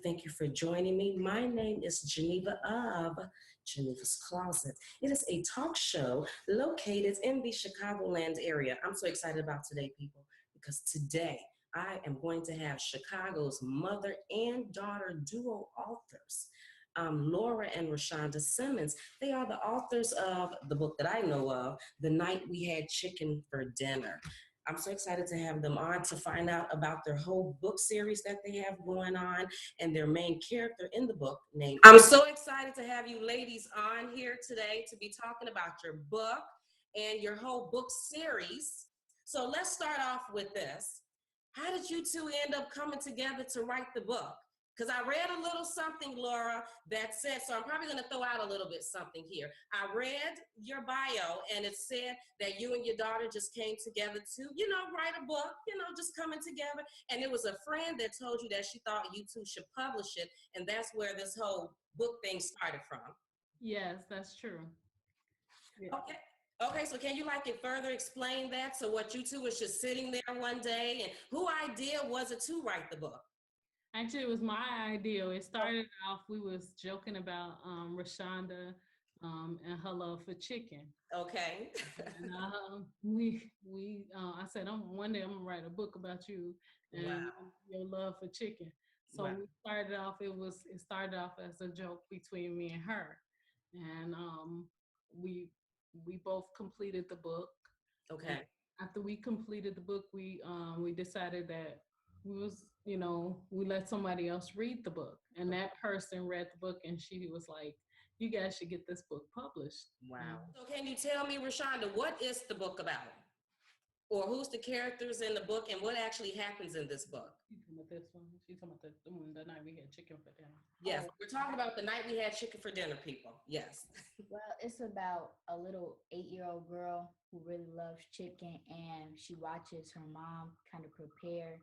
Thank you for joining me. My name is Geneva of Geneva's Closet. It is a talk show located in the Chicagoland area. I'm so excited about today, people, because today I am going to have Chicago's mother and daughter duo authors, Laura and Rashonda Simmons. They are the authors of the book that I know of, The Night We Had Chicken for Dinner. I'm so excited to have them on to find out about their whole book series that they have going on and their main character in the book named. I'm so excited to have you ladies on here today to be talking about your book and your whole book series. So let's start off with this. How did you two end up coming together to write the book? Because I read a little something, Laura, that said, so I'm probably going to throw out a little bit something here. I read your bio and it said that you and your daughter just came together to, write a book, just coming together. And it was a friend that told you that she thought you two should publish it. And that's where this whole book thing started from. Yes, that's true. Yeah. Okay, so can you it further explain that? So what you two was just sitting there one day and who idea was it to write the book? Actually, it was my idea. It started off, we was joking about Rashonda and her love for chicken. Okay. And I said, one day I'm gonna write a book about you and Wow. your love for chicken. So Wow. we started off. It started off as a joke between me and her, and we both completed the book. Okay. And after we completed the book, we decided that we let somebody else read the book, and that person read the book, and she was like, "You guys should get this book published." Wow. So can you tell me, Rashonda, what is the book about? Or who's the characters in the book and what actually happens in this book? She's talking about this one. She's talking about the night we had chicken for dinner. Yes, we're talking about the night we had chicken for dinner, people. Yes. Well, it's about a little 8-year-old girl who really loves chicken, and she watches her mom kind of prepare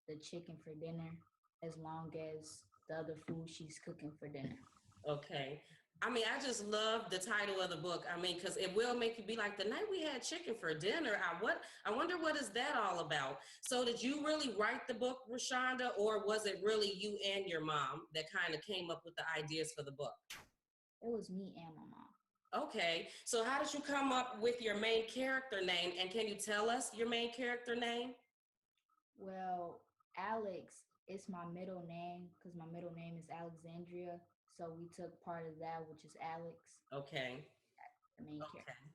the chicken for dinner as long as the other food she's cooking for dinner. Okay. I just love the title of the book. Because it will make you be like, the night we had chicken for dinner. I wonder what is that all about? So did you really write the book, Rashonda, or was it really you and your mom that kind of came up with the ideas for the book? It was me and my mom. Okay. So how did you come up with your main character name? And can you tell us your main character name? Well, Alex is my middle name because my middle name is Alexandria. So we took part of that, which is Alex. Okay. The main character.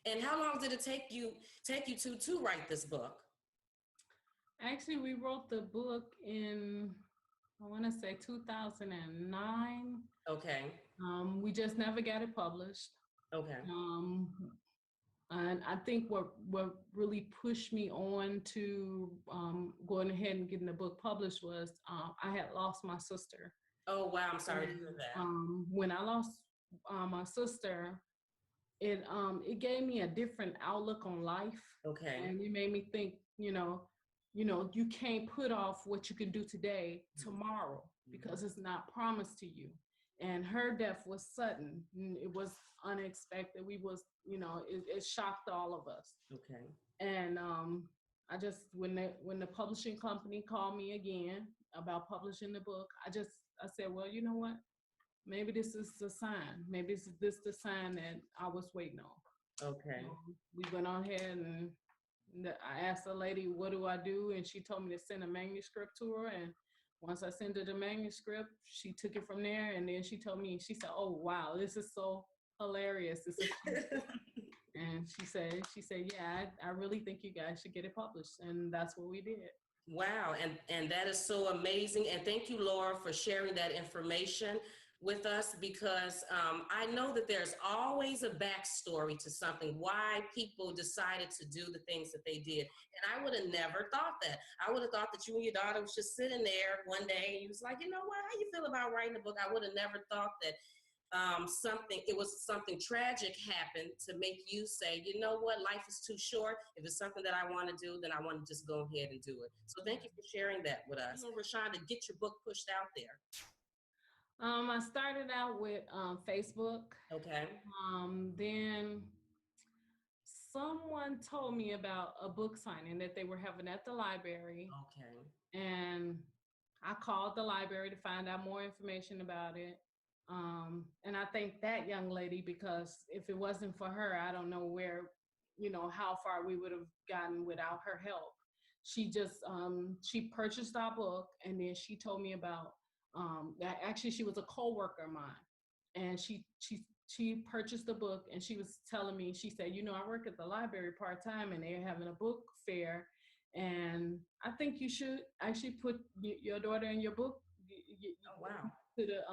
And how long did it take you to write this book? Actually, we wrote the book in, I want to say 2009. Okay. We just never got it published. Okay. And I think what really pushed me on to going ahead and getting the book published was I had lost my sister. Oh, wow. I'm sorry to hear that. When I lost my sister, it gave me a different outlook on life. Okay. And it made me think, you can't put off what you can do today tomorrow because it's not promised to you. And her death was sudden. It was unexpected. It shocked all of us. Okay. And I just, when the publishing company called me again about publishing the book, I said, well, you know what? Maybe this is the sign. Maybe this is the sign that I was waiting on. Okay. We went on ahead and I asked the lady, what do I do? And she told me to send a manuscript to her. And once I sent her the manuscript, she took it from there. And then she told me, she said, oh, wow, this is so hilarious. This is and she said, yeah, I really think you guys should get it published. And that's what we did. Wow. And that is so amazing. And thank you, Laura, for sharing that information with us, because I know that there's always a backstory to something, why people decided to do the things that they did. And I would have never thought that. I would have thought that you and your daughter was just sitting there one day and you was like, you know what, how you feel about writing a book? I would have never thought that something tragic happened to make you say, you know what, life is too short. If it's something that I want to do, then I want to just go ahead and do it. So thank you for sharing that with us. Rashonda, get your book pushed out there. I started out with Facebook. Okay. Then someone told me about a book signing that they were having at the library. Okay. And I called the library to find out more information about it. And I thank that young lady, because if it wasn't for her, I don't know where, how far we would have gotten without her help. She just, she purchased our book, and then she told me about, that actually she was a co-worker of mine, and she purchased the book, and she was telling me, she said, I work at the library part-time, and they're having a book fair, and I think you should actually put your daughter in your book. Oh, wow. To the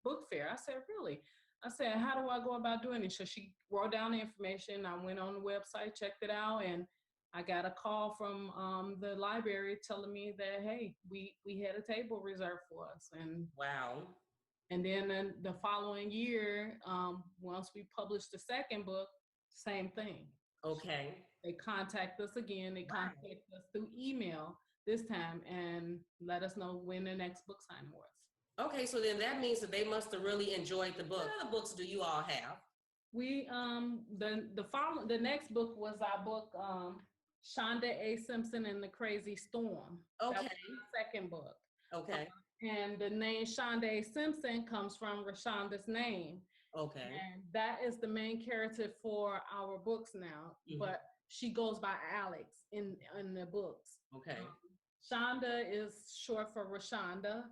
book fair. I said, really? I said, how do I go about doing it? So she wrote down the information. I went on the website, checked it out, and I got a call from the library telling me that, hey, we had a table reserved for us. And wow. And then the following year, once we published the second book, same thing. Okay. They contact us again. They contact us through email this time and let us know when the next book signing was. Okay, so then that means that they must have really enjoyed the book. What other books do you all have? We the next book was our book, Shonda A. Simpson and the Crazy Storm. Okay. That was our second book. Okay. And the name Shonda A. Simpson comes from Rashonda's name. Okay. And that is the main character for our books now, but she goes by Alex in the books. Okay. Shonda is short for Rashonda.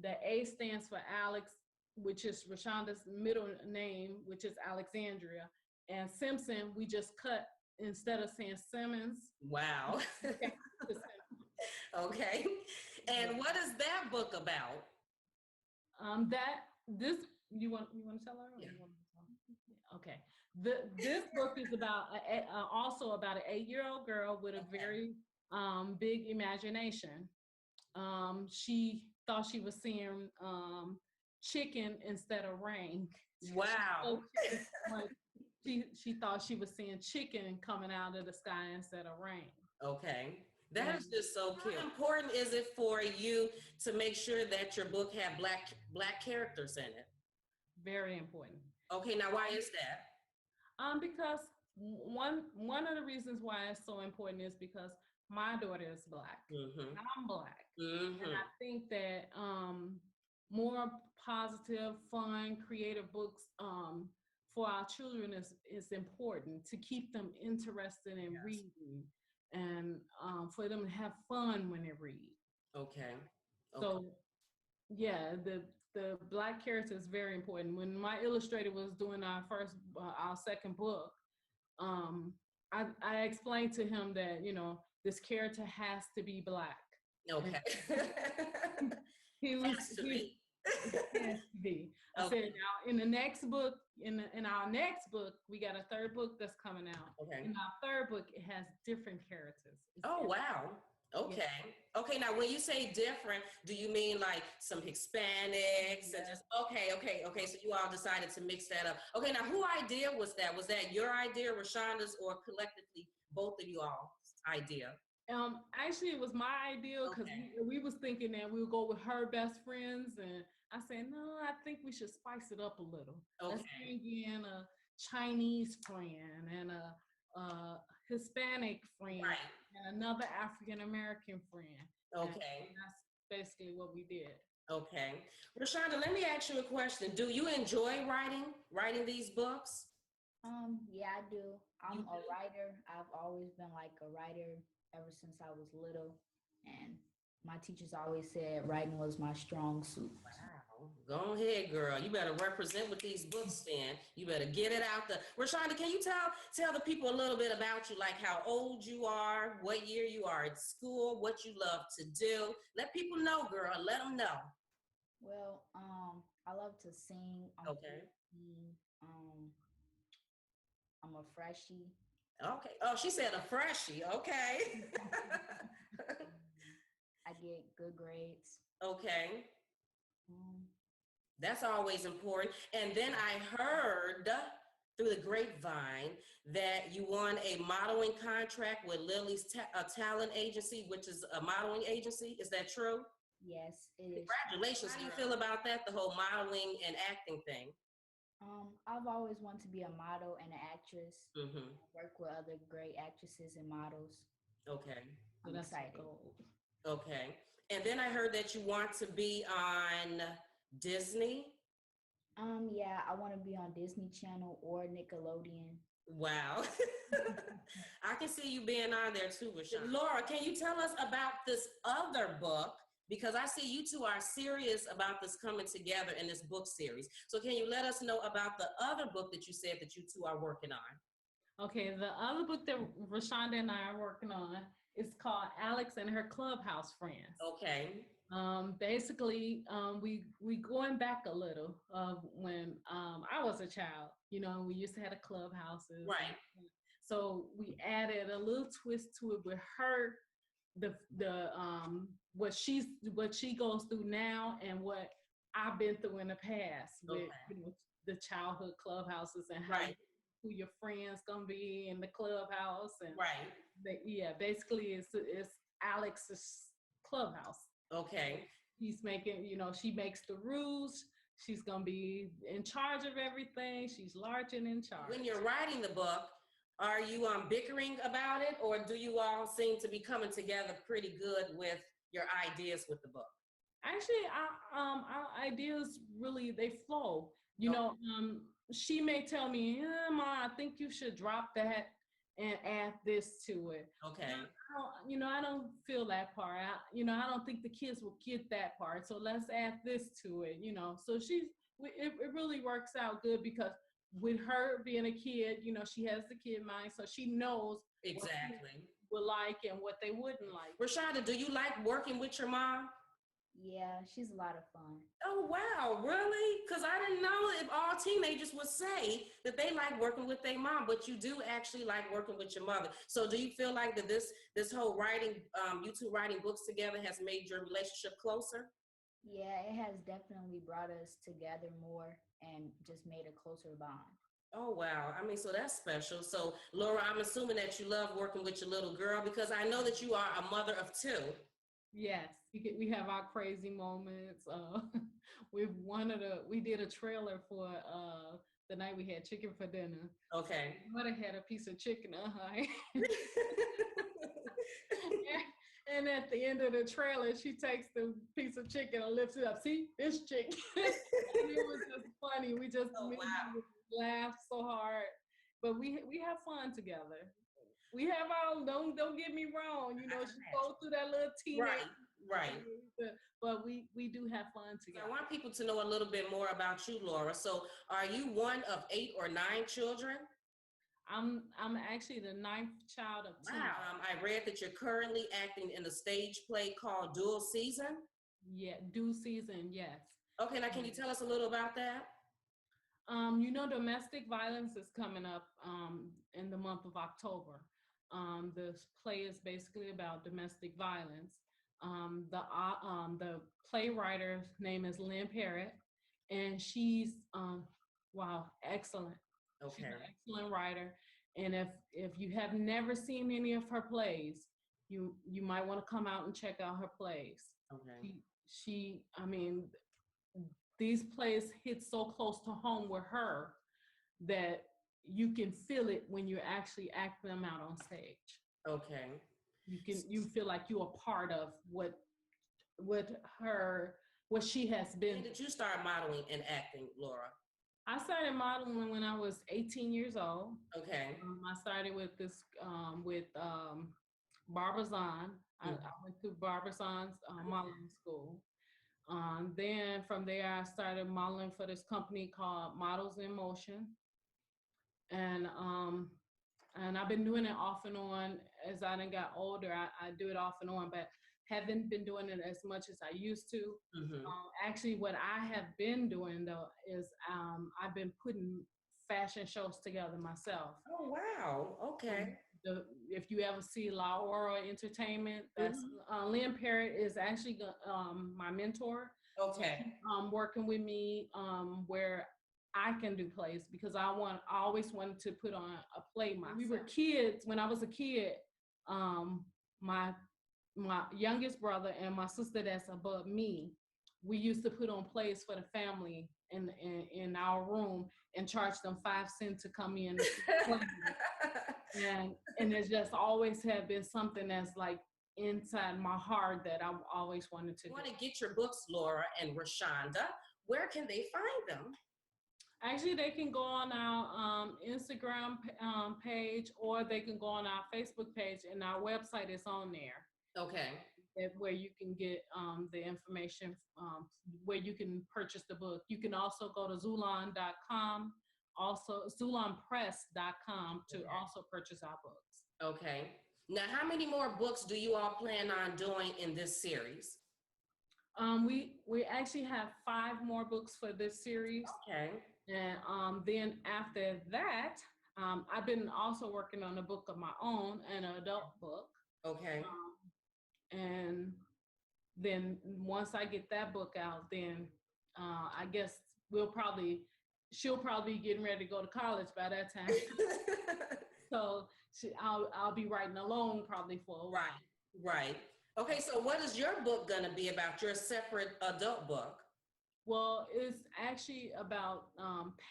The A stands for Alex, which is Rashonda's middle name, which is Alexandria. And Simpson, we just cut, instead of saying Simmons. Wow. Okay. And what is that book about? You want to tell her? Yeah. Okay. This book is about also about an 8-year-old girl with a very big imagination. She thought she was seeing chicken instead of rain. Wow. She thought she was seeing chicken coming out of the sky instead of rain. Okay. That is just so cute. How important is it for you to make sure that your book have black characters in it? Very important. Okay, now why is that? Because one of the reasons why it's so important is because my daughter is Black. And I'm Black. And I think that more positive, fun, creative books for our children is important, to keep them interested in reading, and for them to have fun when they read. Okay. So yeah, the Black character is very important. When my illustrator was doing our second book, I explained to him that, this character has to be Black. Okay. Has to be. I said, now in the next book, in our next book, we got a third book that's coming out. Okay. In our third book, it has different characters. Wow. Okay. Yeah. Okay. Now, when you say different, do you mean like some Hispanics? And just okay. So you all decided to mix that up. Okay. Now, whose idea was that? Was that your idea, Rashonda's, or collectively both of you all's idea? Actually, it was my idea, because we was thinking that we would go with her best friends, and I said, no, I think we should spice it up a little. Okay. Let's bring in a Chinese friend and a Hispanic friend, and another African American friend. Okay. And that's basically what we did. Okay. Rashonda, let me ask you a question. Do you enjoy writing these books? Yeah, I do. I'm a writer. I've always been like a writer ever since I was little, and my teachers always said writing was my strong suit. Wow. Go ahead, girl. You better represent with these books then. You better get it out there. Rashonda, can you tell the people a little bit about you, like how old you are, what year you are at school, what you love to do? Let people know, girl. Let them know. Well, I love to sing. I'm a freshie. Okay. Oh, she said a freshie. Okay. I get good grades. Okay. That's always important. And then I heard through the grapevine that you won a modeling contract with Lily's talent agency, which is a modeling agency. Is that true? Yes, it is. Congratulations. How do you feel about that, the whole modeling and acting thing? I've always wanted to be a model and an actress. Mm-hmm. Work with other great actresses and models. Okay. I'm excited. Okay. And then I heard that you want to be on Disney. Yeah, I want to be on Disney Channel or Nickelodeon. Wow. I can see you being on there too, Rashawn. Laura, can you tell us about this other book? Because I see you two are serious about this coming together in this book series. So can you let us know about the other book that you said that you two are working on? Okay, the other book that Rashonda and I are working on is called Alex and Her Clubhouse Friends. Okay. Basically, we going back a little of when I was a child. You know, we used to have the clubhouses. Right. So we added a little twist to it with her, what she goes through now and what I've been through in the past with the childhood clubhouses and how who your friends gonna be in the clubhouse and basically it's Alex's clubhouse. Okay. He's making, she makes the rules. She's gonna be in charge of everything. She's large and in charge. When you're writing the book, are you bickering about it, or do you all seem to be coming together pretty good with your ideas with the book? Actually, our ideas really, they flow. She may tell me, Ma, I think you should drop that and add this to it. Okay. I don't feel that part. I don't think the kids will get that part. So let's add this to it. So it really works out good because with her being a kid, she has the kid mind, so she knows exactly what they would like and what they wouldn't like. Rashonda, do you like working with your mom? Yeah, she's a lot of fun. Oh, wow, really? Because I didn't know if all teenagers would say that they like working with their mom, but you do actually like working with your mother. So do you feel like that this whole writing, you two writing books together has made your relationship closer? Yeah, it has definitely brought us together more and just made a closer bond. Oh, wow. I mean, so that's special. So, Laura, I'm assuming that you love working with your little girl because I know that you are a mother of two. Yes, we have our crazy moments. We did a trailer for the night we had chicken for dinner. Okay. My mother had a piece of chicken on her. And at the end of the trailer, she takes the piece of chicken and lifts it up. See, this chicken. And it was just funny. We just laughed so hard. But we have fun together. We have our, don't get me wrong, she goes through that little teenage. Right. But we do have fun together. I want people to know a little bit more about you, Laura. So are you one of 8 or 9 children? I'm actually the 9th child of 10. Wow. I read that you're currently acting in a stage play called Dual Season. Yeah, Dual Season, yes. Okay, now can you tell us a little about that? Domestic violence is coming up in the month of October. The play is basically about domestic violence. The playwriter's name is Lynn Parrott, and she's excellent. Okay. She's an excellent writer, and if you have never seen any of her plays, you might want to come out and check out her plays. Okay. These plays hit so close to home with her that you can feel it when you actually act them out on stage. Okay. You feel like you're a part of what she has been. When did you start modeling and acting, Laura? I started modeling when I was 18 years old. Okay. I started with Barbara Zahn. I went through Barbara Zahn's modeling school. Then from there, I started modeling for this company called Models in Motion. And I've been doing it off and on as I done got older. I do it off and on, but haven't been doing it as much as I used to. Mm-hmm. Actually, what I have been doing though is I've been putting fashion shows together myself. Oh, wow. Okay. If you ever see La Aura Entertainment, that's Lynn Parrott is actually my mentor. Okay. Working with me where I can do plays because I always wanted to put on a play myself. We were kids. When I was a kid, my youngest brother and my sister that's above me, we used to put on plays for the family in our room and charge them 5 cents to come in to play. And it just always had been something that's like inside my heart that I always wanted to do. You want to get your books, Laura and Rashonda. Where can they find them? Actually, they can go on our Instagram page, or they can go on our Facebook page, and our website is on there. Okay. Where you can get the information, where you can purchase the book. You can also go to Zulon.com, also ZulonPress.com to also purchase our books. Okay. Now, how many more books do you all plan on doing in this series? We actually have 5 more books for this series. Okay. And then after that, I've been also working on a book of my own, an adult book. Okay. And then once I get that book out, then I guess she'll probably be getting ready to go to college by that time. So I'll be writing alone probably for a while. Right. Okay, so what is your book going to be about, your separate adult book? Well, it's actually about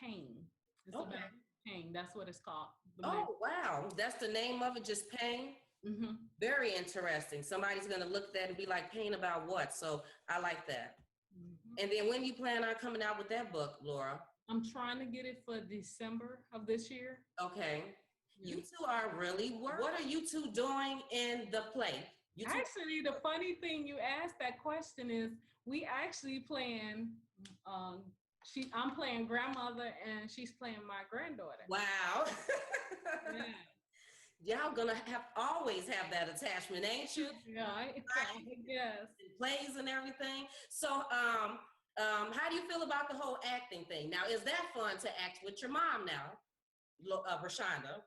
pain. It's Okay. about pain. That's what it's called. Oh, wow. That's the name of it, just pain? Mm-hmm. Very interesting. Somebody's going to look at that and be like, pain about what? So I like that. Mm-hmm. And then when you plan on coming out with that book, Laura? I'm trying to get it for December of this year. Okay. You two are really working. What are you two doing in the play? Actually, the funny thing you asked that question is we actually playing, I'm playing grandmother and she's playing my granddaughter. Wow. Yeah. Y'all gonna always have that attachment, ain't you? Yeah, yes. Plays and everything. So, how do you feel about the whole acting thing? Now, is that fun to act with your mom now, Rashonda?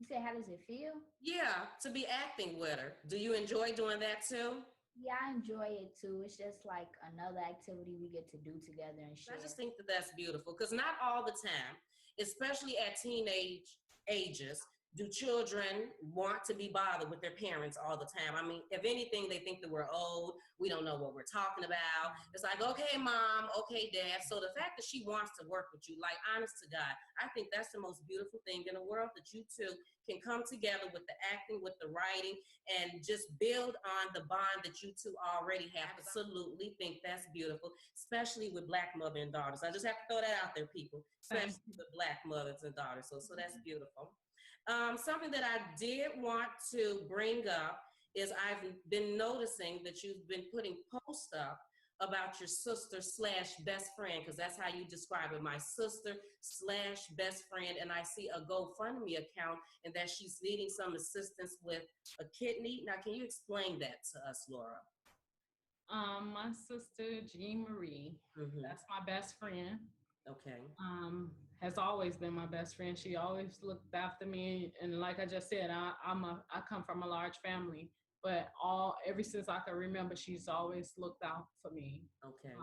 You say, how does it feel? Yeah, to be acting with her. Do you enjoy doing that too? Yeah, I enjoy it too. It's just like another activity we get to do together and share. I just think that that's beautiful because not all the time, especially at teenage ages, do children want to be bothered with their parents all the time. I mean, if anything, they think that we're old. We don't know what we're talking about. It's like, okay, mom, okay, dad. So the fact that she wants to work with you, like, honest to God, I think that's the most beautiful thing in the world, that you two can come together with the acting, with the writing, and just build on the bond that you two already have. Absolutely think that's beautiful, especially with Black mother and daughters. I just have to throw that out there, people, especially with Black mothers and daughters. So that's beautiful. Something that I did want to bring up is I've been noticing that you've been putting posts up about your sister / best friend, because that's how you describe it, my sister / best friend, and I see a GoFundMe account and that she's needing some assistance with a kidney. Now, can you explain that to us, Laura? My sister, Jean Marie, that's my best friend. Okay. Has always been my best friend. She always looked after me, and like I just said, I come from a large family, but ever since I can remember, she's always looked out for me. Okay.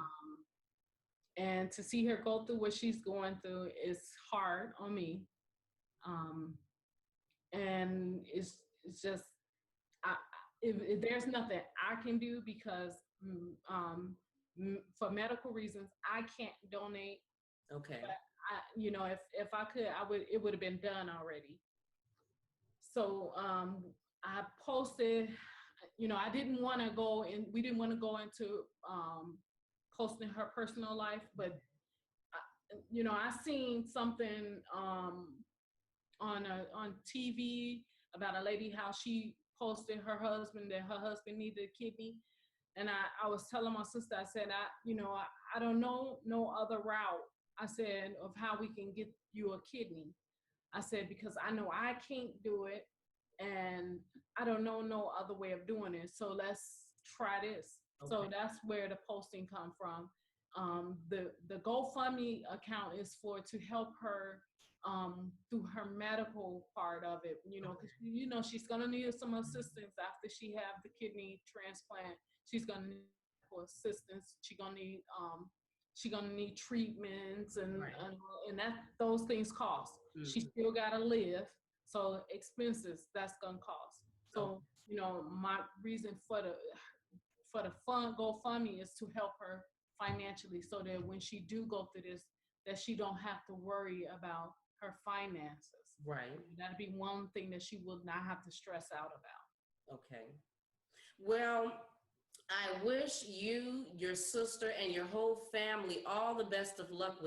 And to see her go through what she's going through is hard on me. And it's just if there's nothing I can do, because for medical reasons I can't donate. Okay. But if I could, it would have been done already. So I posted, I didn't want to go in, we didn't want to go into posting her personal life, but I seen something on TV about a lady, how she posted her husband, that her husband needed a kidney. And I was telling my sister, I said, I don't know no other route. I said, of how we can get you a kidney. I said, because I know I can't do it, and I don't know no other way of doing it. So let's try this. Okay. So that's where the posting come from. The GoFundMe account is to help her through her medical part of it. Because she's gonna need some assistance after she have the kidney transplant. She's gonna need assistance. She's gonna need treatments and that those things cost. Mm-hmm. She still gotta live, so expenses that's gonna cost. So my reason for the fund GoFundMe is to help her financially, so that when she do go through this, that she don't have to worry about her finances. Right. That'd be one thing that she will not have to stress out about. Okay. Well, I wish you, your sister, and your whole family all the best of luck with